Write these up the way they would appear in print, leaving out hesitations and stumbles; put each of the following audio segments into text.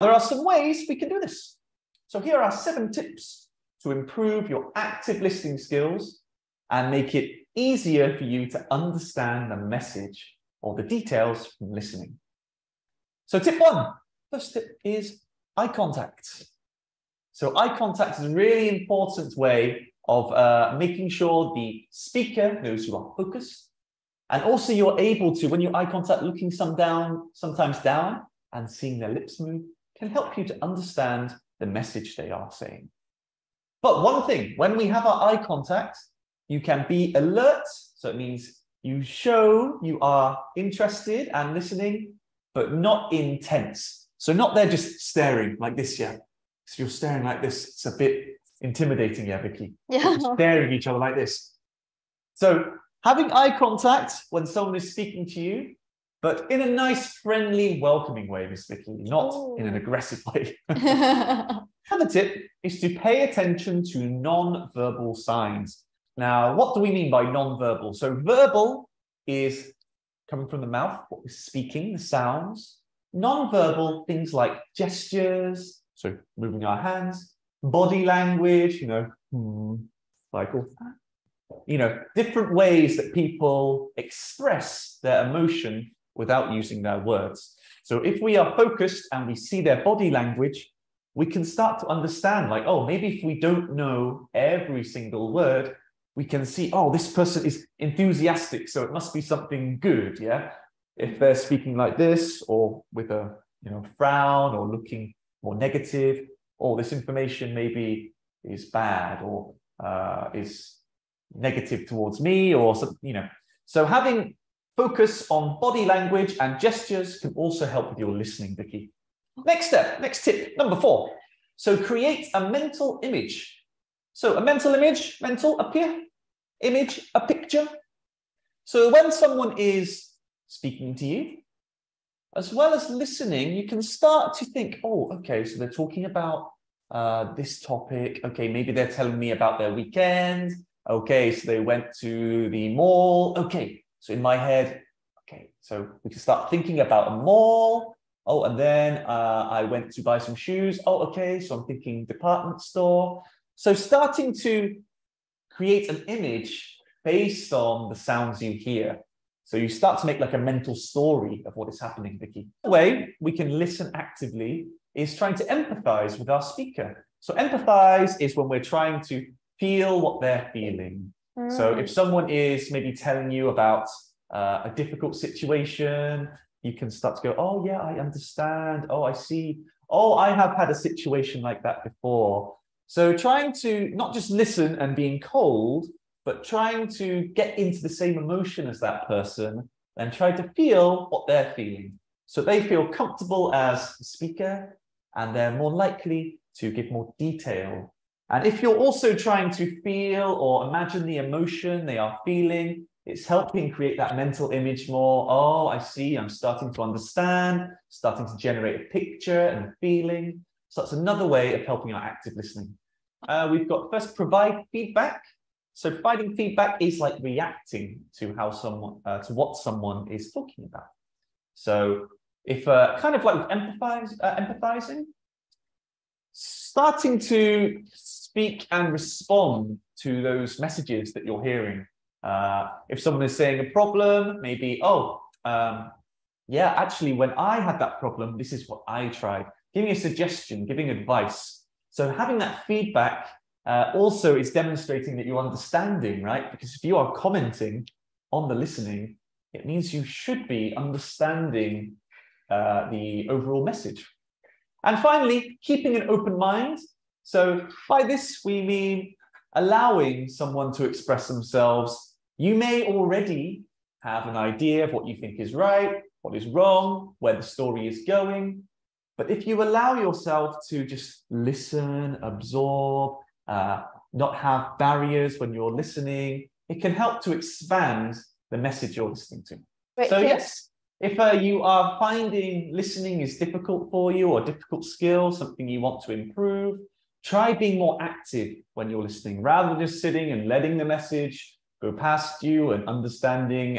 There are some ways we can do this. So here are 7 tips to improve your active listening skills and make it easier for you to understand the message or the details from listening. So tip 1, first tip is eye contact. So eye contact is a really important way of making sure the speaker knows you are focused. And also you're able to, when you eye contact, looking sometimes down and seeing their lips move can help you to understand the message they are saying. But one thing, when we have our eye contact, you can be alert. So it means you show you are interested and listening, but not intense. So not there just staring like this, yeah. If you're staring like this, it's a bit intimidating, yeah, Vicky. Yeah. Staring at each other like this. So having eye contact when someone is speaking to you, but in a nice, friendly, welcoming way, Miss Vicky, not in an aggressive way. Another tip is to pay attention to non-verbal signs. Now, what do we mean by non-verbal? So verbal is coming from the mouth, what we're speaking, the sounds. Non-verbal, things like gestures, so moving our hands, body language, like all that. Different ways that people express their emotion without using their words. So if we are focused and we see their body language, we can start to understand, like, oh, maybe if we don't know every single word, we can see, oh, this person is enthusiastic, so it must be something good, yeah? If they're speaking like this, or with a frown, or looking more negative, or this information maybe is bad, or is negative towards me, or something, So having focus on body language and gestures can also help with your listening, Vicky. Next tip, number 4. So create a mental image. So a mental image, mental, up here, image, a picture. So when someone is speaking to you, as well as listening, you can start to think, oh, okay, so they're talking about this topic. Okay, maybe they're telling me about their weekend. Okay, so they went to the mall. Okay, so in my head, okay, so we can start thinking about a mall. Oh, and then I went to buy some shoes. Oh, okay, so I'm thinking department store. So starting to create an image based on the sounds you hear. So you start to make like a mental story of what is happening, Vicky. The way we can listen actively is trying to empathize with our speaker. So empathize is when we're trying to feel what they're feeling. So if someone is maybe telling you about a difficult situation, you can start to go, oh yeah, I understand. Oh, I see. Oh, I have had a situation like that before. So trying to not just listen and being cold, but trying to get into the same emotion as that person and try to feel what they're feeling. So they feel comfortable as the speaker and they're more likely to give more detail. And if you're also trying to feel or imagine the emotion they are feeling, it's helping create that mental image more. Oh, I see, I'm starting to understand, starting to generate a picture and a feeling. So that's another way of helping our active listening. We've got first, provide feedback. So providing feedback is like reacting to how to what someone is talking about. So if kind of like empathizing, starting to speak and respond to those messages that you're hearing. If someone is saying a problem, maybe, yeah, actually, when I had that problem, this is what I tried. Giving a suggestion, giving advice. So having that feedback also is demonstrating that you're understanding, right? Because if you are commenting on the listening, it means you should be understanding the overall message. And finally, keeping an open mind. So by this, we mean allowing someone to express themselves. You may already have an idea of what you think is right, what is wrong, where the story is going. But if you allow yourself to just listen, absorb, not have barriers when you're listening, it can help to expand the message you're listening to. Great So tip. yes, if you are finding listening is difficult for you or a difficult skill, something you want to improve, try being more active when you're listening, rather than just sitting and letting the message go past you and understanding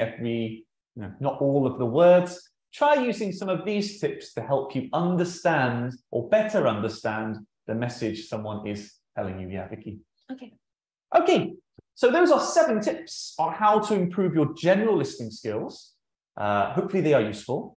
not all of the words. try using some of these tips to help you understand or better understand the message someone is telling you. Yeah, Vicky. Okay. Okay, so those are 7 tips on how to improve your general listening skills. Hopefully they are useful.